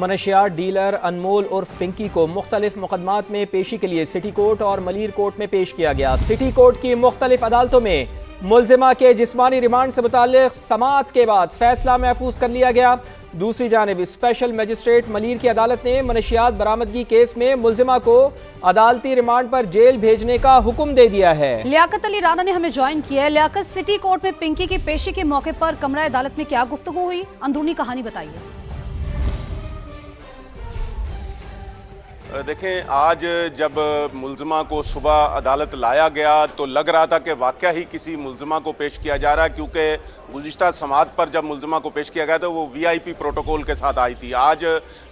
मनशियात dealer अनमोल उर्फ पिंकी को मुख्तलिफ मुकदमात में पेशी के लिए सिटी कोर्ट और मलीर कोर्ट में पेश किया गया। सिटी कोर्ट की मुख्तलिफ अदालतों में मुलजिमा के जिस्मानी रिमांड से मुताल्लिक समाअत के बाद फैसला महफूज कर लिया गया। दूसरी जानिब स्पेशल मजिस्ट्रेट मलीर की अदालत ने मनशियात बरामदगी केस में मुलजिमा को अदालती रिमांड पर जेल भेजने का हुक्म दे दिया है। लियाकत अली राना ने हमें ज्वाइन किया है। लियाकत, सिटी कोर्ट में पिंकी की पेशी के मौके पर कमरा अदालत में क्या गुफ्तगू हुई, अंदरूनी कहानी बताइए। देखें, आज जब मुलजिमा को सुबह अदालत लाया गया तो लग रहा था कि वाकया ही किसी मुलजिमा को पेश किया जा रहा है, क्योंकि गुज़िश्ता समाअत पर जब मुलजिमा को पेश किया गया तो वो वीआईपी प्रोटोकॉल के साथ आई थी। आज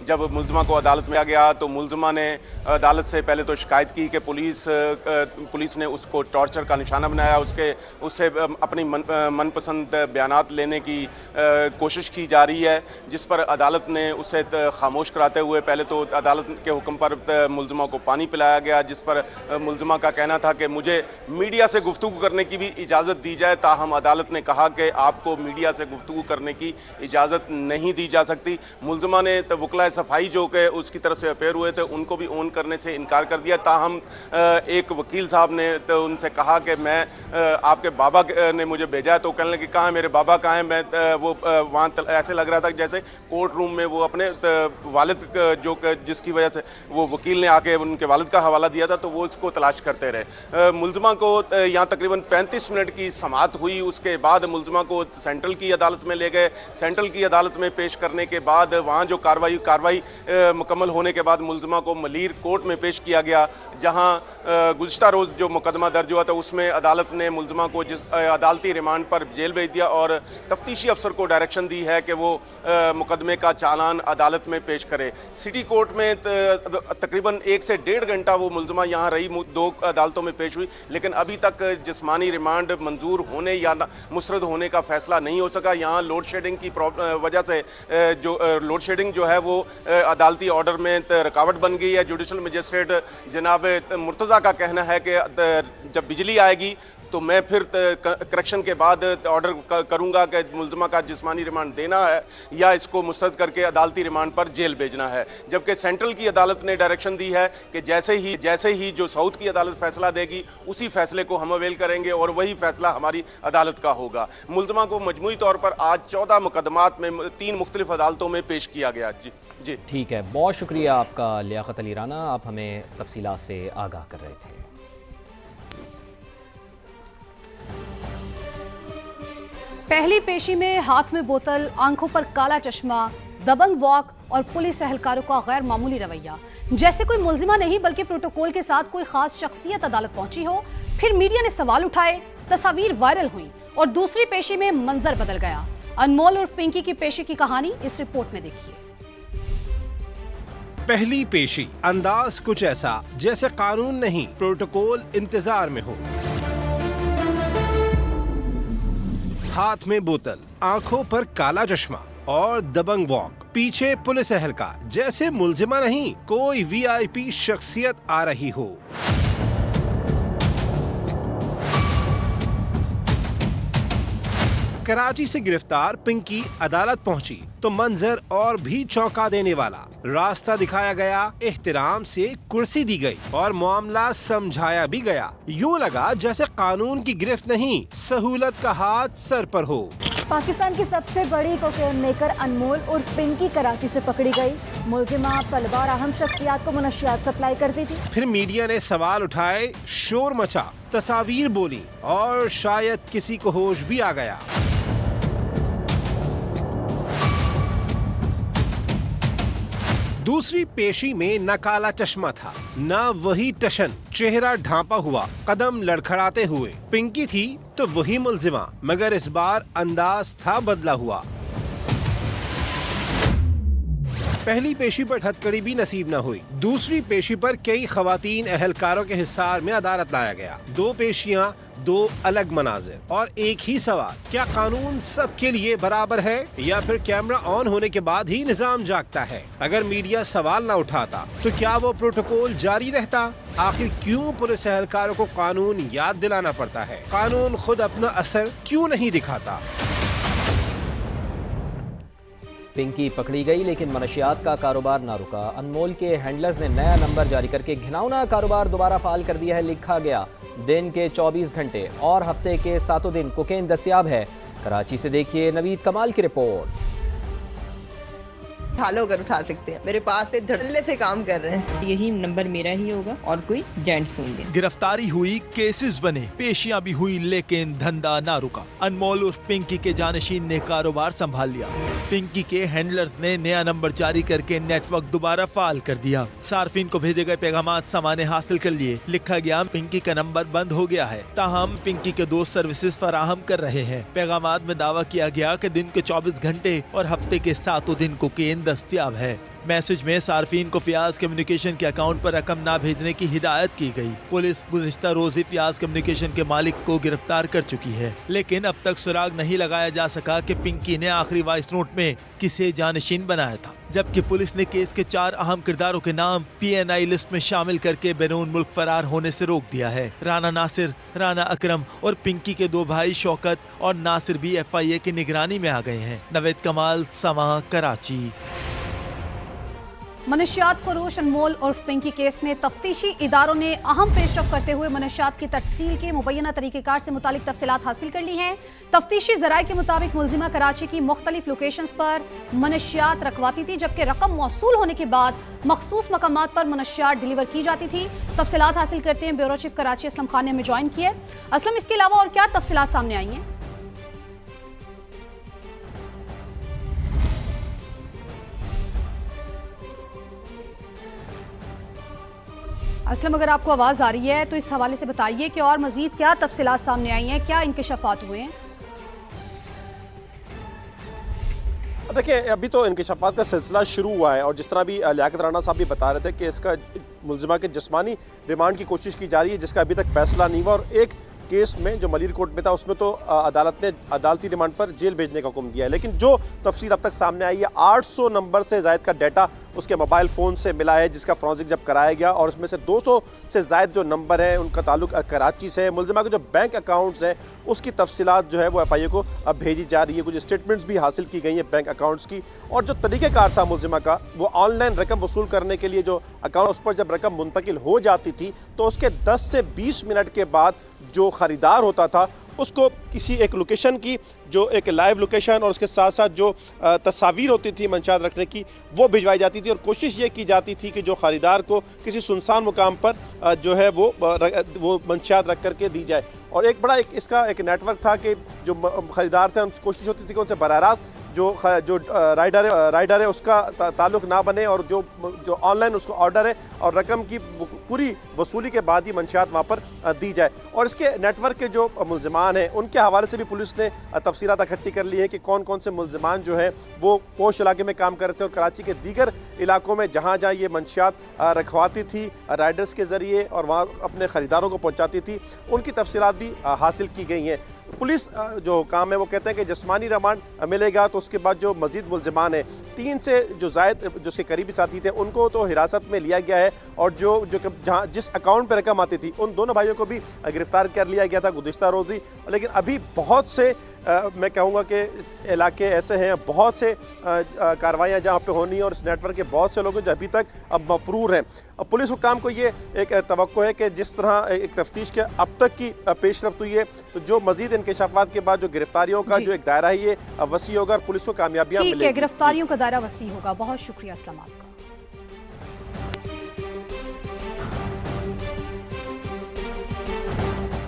जब मुलजिमा को अदालत में आ गया तो मुलजिमा ने अदालत से पहले तो शिकायत की कि पुलिस ने उसको टॉर्चर का निशाना बनाया, उससे अपनी मनपसंद बयानात लेने की कोशिश की जा रही है, जिस पर अदालत ने उसे खामोश कराते हुए पहले तो अदालत के हुक्म पर मुलजिमा को पानी पिलाया गया, जिस पर मुलजिमा का कहना था कि मुझे मीडिया से गुफ्तगू करने की भी इजाज़त दी जाए। ताहम अदालत ने कहा कि आपको मीडिया से गुफ्तगू करने की इजाज़त नहीं दी जा सकती। मुलजिमा ने तो वकलाए सफाई जो कि उसकी तरफ से अपेयर हुए थे उनको भी ऑन करने से इनकार कर दिया। ताहम एक वकील साहब ने तो उनसे कहा कि मैं आपके बाबा ने मुझे भेजा है, तो कहने लगे कहाँ मेरे बाबा कहाँ हैं। मैं वो वहाँ ऐसे लग रहा था जैसे कोर्ट रूम में वो अपने वालिद जो जिसकी वजह से वो वकील ने आके उनके वालिद का हवाला दिया था तो वो इसको तलाश करते रहे। मुलजिमा को यहाँ तकरीबन 35 मिनट की समाअत हुई। उसके बाद मुलजिमा को सेंट्रल की अदालत में ले गए। सेंट्रल की अदालत में पेश करने के बाद वहाँ जो कार्रवाई मुकम्मल होने के बाद मुलजिमा को मलीर कोर्ट में पेश किया गया, जहाँ गुज़िश्ता रोज़ जो मुकदमा दर्ज हुआ था उसमें अदालत ने मुलजिमा को अदालती रिमांड पर जेल भेज दिया और तफ्तीशी अफसर को डायरेक्शन दी है कि वो मुकदमे का चालान अदालत में पेश करे। सिटी कोर्ट में तकरीबन 1 से 1.5 घंटा वो मुलजिमा यहाँ रही, 2 अदालतों में पेश हुई, लेकिन अभी तक जिस्मानी रिमांड मंजूर होने या मुस्तरद होने का फैसला नहीं हो सका। यहाँ लोड शेडिंग की वजह से जो लोड शेडिंग जो है वो अदालती ऑर्डर में रुकावट बन गई है। जुडिशल मजिस्ट्रेट जनाब मुर्तज़ा का कहना है कि जब बिजली आएगी तो मैं फिर करेक्शन के बाद ऑर्डर करूंगा कि मुलजिमा का जिस्मानी रिमांड देना है या इसको मुस्तरद करके अदालती रिमांड पर जेल भेजना है। जबकि सेंट्रल की अदालत ने डायरेक्शन दी है कि जैसे ही जो साउथ की अदालत फैसला देगी उसी फैसले को हम अवेल करेंगे और वही फैसला हमारी अदालत का होगा। मुलजिमा को मजमूई तौर पर आज 14 मुकदमात में 3 मुख्तलिफ अदालतों में पेश किया गया। जी ठीक है, बहुत शुक्रिया आपका लियाकत अली राना, आप हमें तफसीलात से आगाह कर रहे थे। पहली पेशी में हाथ में बोतल, आंखों पर काला चश्मा, दबंग वॉक और पुलिस एहलकारों का गैर मामूली रवैया, जैसे कोई मुलजिमा नहीं बल्कि प्रोटोकॉल के साथ कोई खास शख्सियत अदालत पहुंची हो। फिर मीडिया ने सवाल उठाए, तस्वीर वायरल हुई और दूसरी पेशी में मंजर बदल गया। अनमोल और पिंकी की पेशी की कहानी इस रिपोर्ट में देखिए। पहली पेशी, अंदाज कुछ ऐसा जैसे कानून नहीं प्रोटोकॉल इंतजार में हो। हाथ में बोतल, आंखों पर काला चश्मा और दबंग वॉक, पीछे पुलिस एहलकार, जैसे मुलजिमा नहीं कोई वीआईपी शख्सियत आ रही हो। कराची से गिरफ्तार पिंकी अदालत पहुंची तो मंजर और भी चौंका देने वाला। रास्ता दिखाया गया, एहतराम से कुर्सी दी गई और मामला समझाया भी गया। यूं लगा जैसे कानून की गिरफ्त नहीं, सहूलत का हाथ सर पर हो। पाकिस्तान की सबसे बड़ी कोकेन मेकर अनमोल और पिंकी कराची से पकड़ी गई। मुलजिमा तलबा और अहम शख्सियात को मनशियात सप्लाई करती थी। फिर मीडिया ने सवाल उठाए, शोर मचा, तस्वीर बोली और शायद किसी को होश भी आ गया। दूसरी पेशी में न काला चश्मा था, न वही टशन, चेहरा ढांपा हुआ, कदम लड़खड़ाते हुए। पिंकी थी तो वही मुलजिमा, मगर इस बार अंदाज था बदला हुआ। पहली पेशी पर हथकड़ी भी नसीब न हुई। दूसरी पेशी पर कई खवातीन एहलकारों के हिसार में अदालत लाया गया। 2 पेशियां, 2 अलग मनाजिर और एक ही सवाल, क्या कानून सबके लिए बराबर है या फिर कैमरा ऑन होने के बाद ही निजाम जागता है? अगर मीडिया सवाल न उठाता तो क्या वो प्रोटोकॉल जारी रहता? आखिर क्यों पुलिस एहलकारों को कानून याद दिलाना पड़ता है? कानून खुद अपना असर क्यों नहीं दिखाता? पिंकी पकड़ी गई लेकिन मनशियात का कारोबार ना रुका। अनमोल के हैंडलर्स ने नया नंबर जारी करके घिनौना कारोबार दोबारा फाल कर दिया है। लिखा गया दिन के 24 घंटे और हफ्ते के 7 दिन कोकेन दस्तयाब है। कराची से देखिए नवीद कमाल की रिपोर्ट। उठा लो अगर उठा सकते हैं, मेरे पास से धड़ल्ले से काम कर रहे हैं। यही नंबर मेरा ही होगा और कोई जेंट्स होंगे। गिरफ्तारी हुई, केसेस बने, पेशियां भी हुई, लेकिन धंधा ना रुका। अनमोल उर्फ पिंकी के जानशीन ने कारोबार संभाल लिया। पिंकी के हैंडलर्स ने नया नंबर जारी करके नेटवर्क दोबारा फाल कर दिया। सार्फिन को भेजे गए पैगाम सामान्य हासिल कर लिए। लिखा गया पिंकी का नंबर बंद हो गया है, ताहम पिंकी के दोस्त सर्विसेज फराहम कर रहे हैं। पैगाम में दावा किया गया कि दिन के 24 घंटे और हफ्ते के 7 दिन कोकेन दस्तयाब है। मैसेज में सार्फिन को फियाज कम्युनिकेशन के अकाउंट पर रकम ना भेजने की हिदायत की गई। पुलिस गुज़िश्ता रोज ही फियाज कम्युनिकेशन के मालिक को गिरफ्तार कर चुकी है, लेकिन अब तक सुराग नहीं लगाया जा सका कि पिंकी ने आखिरी वॉइस नोट में किसे जानशीन बनाया था। जबकि पुलिस ने केस के 4 अहम किरदारों के नाम PNI लिस्ट में शामिल करके बैरून मुल्क फरार होने से रोक दिया है। राना नासिर, राना अकरम और पिंकी के 2 भाई शौकत और नासिर भी FIA की निगरानी में आ गए हैं। नवीद कमाल, समा, कराची। मनशियात फरोश अनमोल उर्फ पिंकी केस में तफ्तीशी इदारों ने अहम पेशरफ करते हुए मनशियात की तरसील के मुबैना तरीक़ेकार से मुतालिक तफसीलात हासिल कर ली हैं। तफ्तीशी ज़राए के मुताबिक मुल्जिमा कराची की मुख्तलिफ लोकेशंस पर मनशियात रखवाती थी, जबकि रकम मौसूल होने के बाद मखसूस मकामात पर मनशियात डिलीवर की जाती थी। तफसीलात हासिल करते हैं ब्यूरो चीफ कराची असलम खान ने हमें ज्वाइन किया। असलम, इसके अलावा और क्या तफसीलात सामने आई हैं? असलम, अगर आपको आवाज़ आ रही है तो इस हवाले से बताइए कि और मज़ीद क्या तफसीलात सामने आई हैं, क्या इंकशाफात हुए हैं? देखिए, अभी तो इंकशाफात का सिलसिला शुरू हुआ है और जिस तरह भी लियाकत राणा साहब भी बता रहे थे कि इसका मुल्जिमा के जिस्मानी रिमांड की कोशिश की जा रही है, जिसका अभी तक फैसला नहीं हुआ। और एक केस में जो मलीर कोर्ट में था उसमें तो अदालत ने अदालती रिमांड पर जेल भेजने का हुक्म दिया है, लेकिन जो तफसील अब तक सामने आई है 800 नंबर से ज़ायद का डाटा उसके मोबाइल फ़ोन से मिला है, जिसका फोरेंसिक जब कराया गया और उसमें से 200 से ज़ायद जो नंबर हैं उनका ताल्लुक कराची से है। मुल्जिमा के जो बैंक अकाउंट्स हैं उसकी तफसीलात जो है वो FIA को अब भेजी जा रही है। कुछ स्टेटमेंट्स भी हासिल की गई हैं बैंक अकाउंट्स की, और जो तरीक़ेकार था मुल्जिमा का वो ऑनलाइन रकम वसूल करने के लिए जो अकाउंट उस पर जब रकम मुंतकिल हो जाती थी तो उसके 10 से 20 मिनट के बाद जो ख़रीदार होता था उसको किसी एक लोकेशन की जो एक लाइव लोकेशन और उसके साथ साथ जो तस्वीर होती थी मंशात रखने की वो भिजवाई जाती थी, और कोशिश ये की जाती थी कि जो ख़रीदार को किसी सुनसान मुकाम पर जो है वो मंशात रख करके दी जाए। और एक बड़ा इसका एक नेटवर्क था कि जो ख़रीदार थे उनकी कोशिश होती थी कि उनसे बराह रास्त जो राइडर है उसका ताल्लुक ना बने, और जो ऑनलाइन उसको ऑर्डर है और रकम की पूरी वसूली के बाद ही मंशियात वहाँ पर दी जाए। और इसके नेटवर्क के जो मुल्जिमान हैं उनके हवाले से भी पुलिस ने तफसीलात इकट्ठी कर ली है कि कौन कौन से मुल्जिमान जो हैं वो पोश इलाके में काम करते हैं और कराची के दीगर इलाकों में जहाँ जहाँ ये मंशियात रखवाती थी राइडर्स के ज़रिए और वहाँ अपने ख़रीदारों को पहुँचाती थी, उनकी तफसीलात भी हासिल की गई हैं। पुलिस जो काम है वो कहते हैं कि जिस्मानी रिमांड मिलेगा तो उसके बाद जो मजीद मुल्जिमान है 3 से जो ज़ायद जो उसके करीबी साथी थे उनको तो हिरासत में लिया गया है, और जो जहाँ जिस अकाउंट पर रकम आती थी उन दोनों भाइयों को भी गिरफ्तार कर लिया गया था गुज़िश्ता रोज़ ही। लेकिन अभी बहुत से मैं कहूँगा कि इलाके ऐसे हैं, बहुत से कार्रवाइयाँ जहाँ पे होनी है और इस नेटवर्क के बहुत से लोग हैं जो अभी तक अब मफरूर हैं। अब पुलिस हुकाम को ये एक तवक्को है कि जिस तरह एक तफ्तीश के अब तक की पेशरफ्त हुई है तो जो मजीद इंकशाफात के बाद जो गिरफ्तारियों का जो एक दायरा है ये वसी होगा और पुलिस को कामयाबियाँ मिलेंगी। गिरफ्तारियों का दायरा वसी होगा। बहुत शुक्रिया असलम आपका।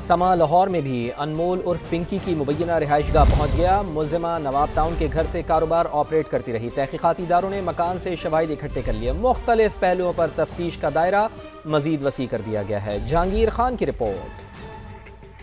समा लाहौर में भी अनमोल उर्फ पिंकी की मुबैना रिहाइशगाह पहुंच गया। मुल्जिमा नवाब टाउन के घर से कारोबार ऑपरेट करती रही। तहकीकाती इदारों ने मकान से शवाहिद इकट्ठे कर लिए। मुख्तलिफ पहलुओं पर तफ्तीश का दायरा मजीद वसी कर दिया गया है। जहांगीर खान की रिपोर्ट।